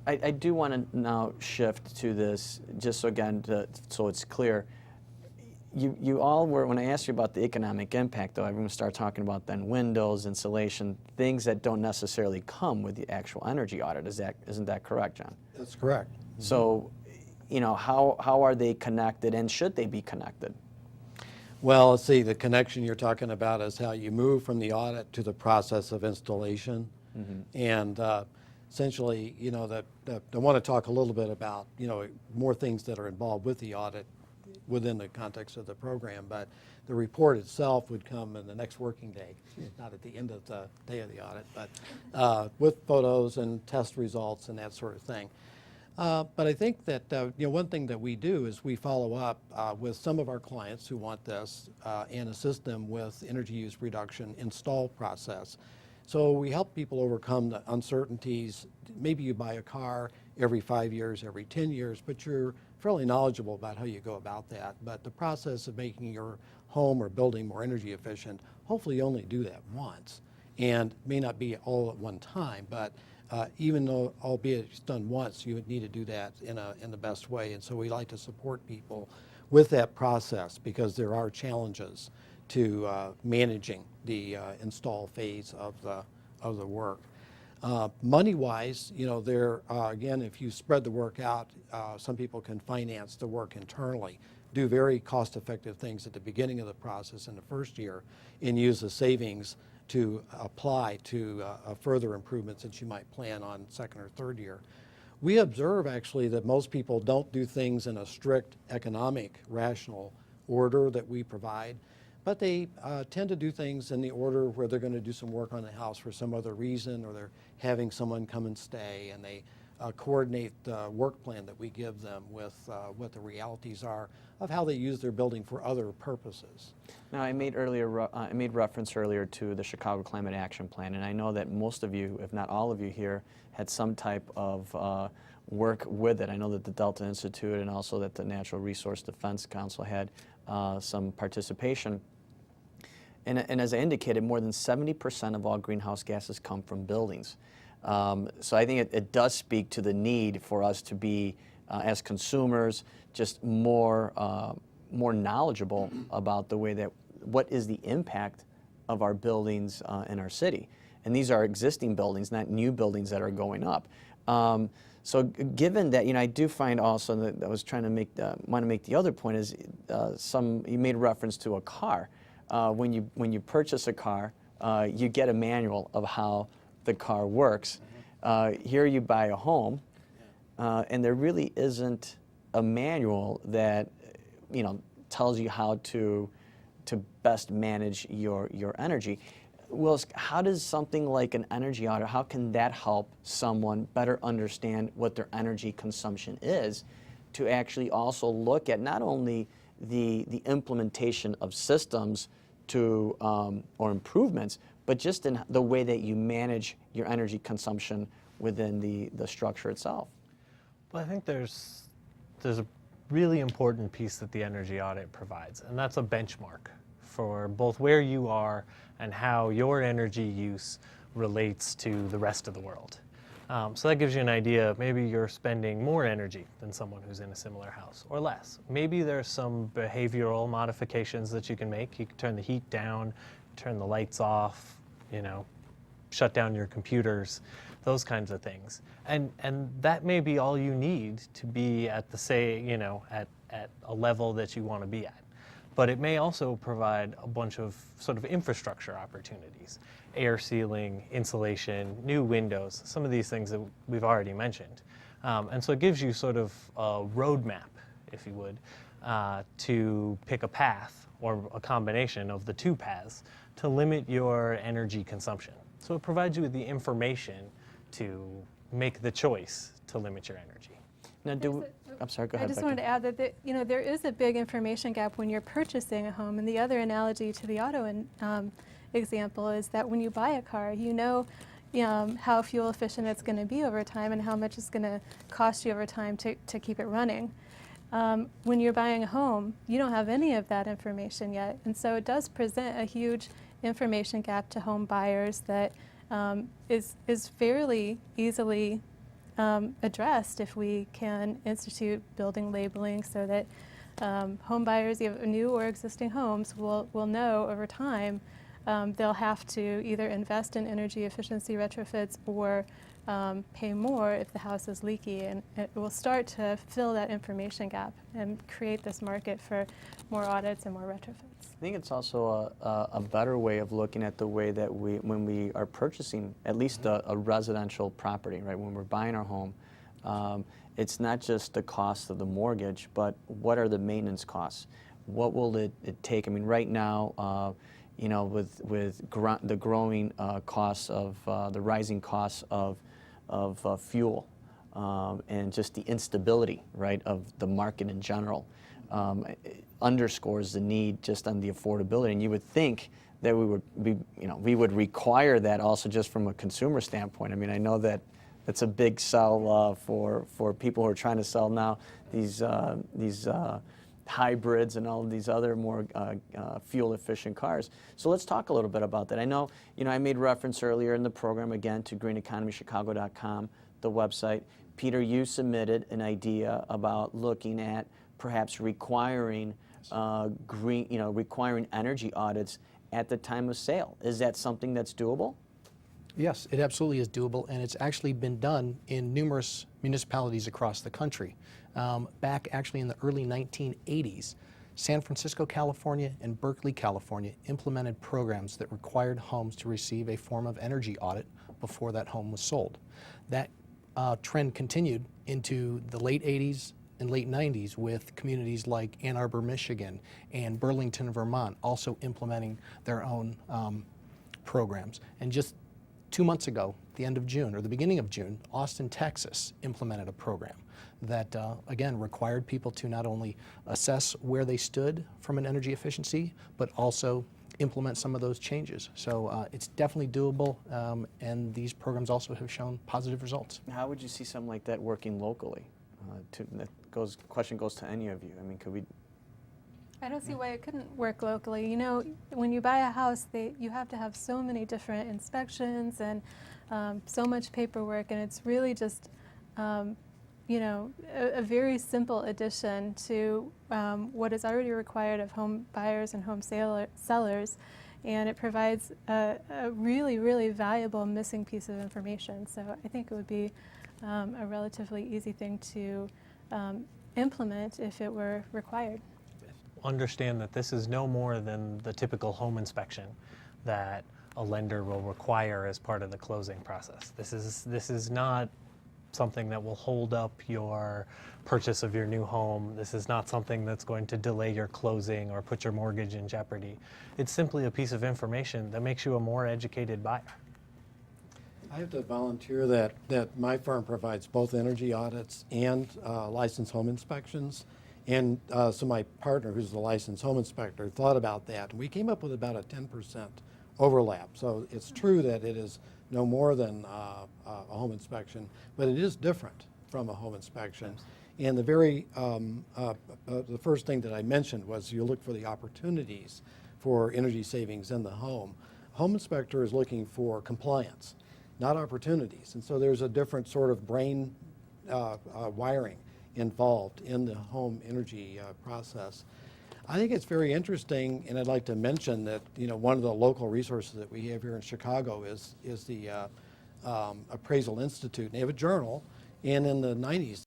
I do want to now shift to this, just so again, so it's clear. You all were, when I asked you about the economic impact, though, everyone started talking about then windows, insulation, things that don't necessarily come with the actual energy audit. Isn't that correct, John? That's correct. So, you know, how are they connected, and should they be connected? Well, let's see, the connection you're talking about is how you move from the audit to the process of installation. And essentially, you know, I want to talk a little bit about, you know, more things that are involved with the audit within the context of the program, but the report itself would come in the next working day, not at the end of the day of the audit, but with photos and test results and that sort of thing. But I think that you know, one thing that we do is we follow up with some of our clients who want this and assist them with energy use reduction install process. So we help people overcome the uncertainties. Maybe you buy a car every 5 years, every 10 years, but you're fairly knowledgeable about how you go about that. But the process of making your home or building more energy efficient, hopefully you only do that once, and may not be all at one time, but even though, albeit it's done once, you would need to do that in the best way. And so we like to support people with that process, because there are challenges to managing the install phase of the work. Money-wise, you know, there again, if you spread the work out, some people can finance the work internally, do very cost-effective things at the beginning of the process in the first year, and use the savings to apply to further improvements that you might plan on second or third year. We observe actually that most people don't do things in a strict economic, rational order that we provide, but they tend to do things in the order where they're going to do some work on the house for some other reason, or they're having someone come and stay, and they coordinate the work plan that we give them with what the realities are of how they use their building for other purposes. Now, I made reference earlier to the Chicago Climate Action Plan, and I know that most of you, if not all of you here, had some type of work with it. I know that the Delta Institute and also that the Natural Resource Defense Council had some participation. And as I indicated, more than 70% of all greenhouse gases come from buildings. So I think it does speak to the need for us to be, as consumers, just more knowledgeable about the way that, what is the impact of our buildings in our city. And these are existing buildings, not new buildings that are going up. So given that, you know, I do find also that I was trying to want to make the other point is you made reference to a car. When you purchase a car, you get a manual of how the car works. Here you buy a home, and there really isn't a manual that, you know, tells you how to best manage your energy. Willis, how does something like an energy audit, how can that help someone better understand what their energy consumption is, to actually also look at not only the implementation of systems to or improvements, but just in the way that you manage your energy consumption within the structure itself? Well, I think there's a really important piece that the energy audit provides, and that's a benchmark for both where you are and how your energy use relates to the rest of the world. So that gives you an idea. Maybe you're spending more energy than someone who's in a similar house, or less. Maybe there's some behavioral modifications that you can make. You can turn the heat down, turn the lights off, you know, shut down your computers, those kinds of things. And that may be all you need to be at at a level that you want to be at. But it may also provide a bunch of sort of infrastructure opportunities: air sealing, insulation, new windows, some of these things that we've already mentioned. And so it gives you sort of a roadmap, if you would, to pick a path or a combination of the two paths to limit your energy consumption. So it provides you with the information to make the choice to limit your energy. Now, I'm sorry, go ahead, I just Becky. wanted to add that there is a big information gap when you're purchasing a home. And the other analogy to the auto example is that when you buy a car, you know how fuel efficient it's going to be over time and how much it's going to cost you over time to keep it running. When you're buying a home, you don't have any of that information yet. And so it does present a huge information gap to home buyers that is fairly easily addressed if we can institute building labeling so that home buyers, either new or existing homes, will know over time they'll have to either invest in energy efficiency retrofits or pay more if the house is leaky, and it will start to fill that information gap and create this market for more audits and more retrofits. I think it's also a better way of looking at the way that when we are purchasing at least a residential property, right? When we're buying our home, it's not just the cost of the mortgage, but what are the maintenance costs? What will it take? I mean, right now, you know, with the growing costs of the rising costs of fuel and just the instability, right, of the market in general, underscores the need just on the affordability. And you would think that we would require that also just from a consumer standpoint. I mean, I know that it's a big sell for people who are trying to sell now these hybrids and all of these other more fuel-efficient cars. So let's talk a little bit about that. I know, I made reference earlier in the program, again, to greeneconomychicago.com, the website. Peter, you submitted an idea about looking at perhaps requiring requiring energy audits at the time of sale. Is that something that's doable? Yes, it absolutely is doable, and it's actually been done in numerous municipalities across the country. Back actually in the early 1980s, San Francisco, California, and Berkeley, California implemented programs that required homes to receive a form of energy audit before that home was sold. That trend continued into the late 80s and late 90s with communities like Ann Arbor, Michigan, and Burlington, Vermont also implementing their own programs. And just 2 months ago, the end of June or the beginning of June, Austin, Texas implemented a program that, again, required people to not only assess where they stood from an energy efficiency, but also implement some of those changes. So it's definitely doable, and these programs also have shown positive results. How would you see something like that working locally? Question goes to any of you. I mean, could we? I don't see why it couldn't work locally. When you buy a house, you have to have so many different inspections and so much paperwork, and it's really just, a very simple addition to what is already required of home buyers and home sellers, and it provides a really, really valuable missing piece of information. So I think it would be a relatively easy thing to implement if it were required. Understand that this is no more than the typical home inspection that a lender will require as part of the closing process. This is not something that will hold up your purchase of your new home. This is not something that's going to delay your closing or put your mortgage in jeopardy. It's simply a piece of information that makes you a more educated buyer. I have to volunteer that my firm provides both energy audits and licensed home inspections. And so my partner, who's the licensed home inspector, thought about that. And we came up with about a 10% overlap. So it's true that it is no more than a home inspection, but it is different from a home inspection. And the first thing that I mentioned was you look for the opportunities for energy savings in the home. Home inspector is looking for compliance, not opportunities. And so there's a different sort of brain wiring involved in the home energy process. I think it's very interesting, and I'd like to mention that one of the local resources that we have here in Chicago is the Appraisal Institute. And they have a journal, and in the 90s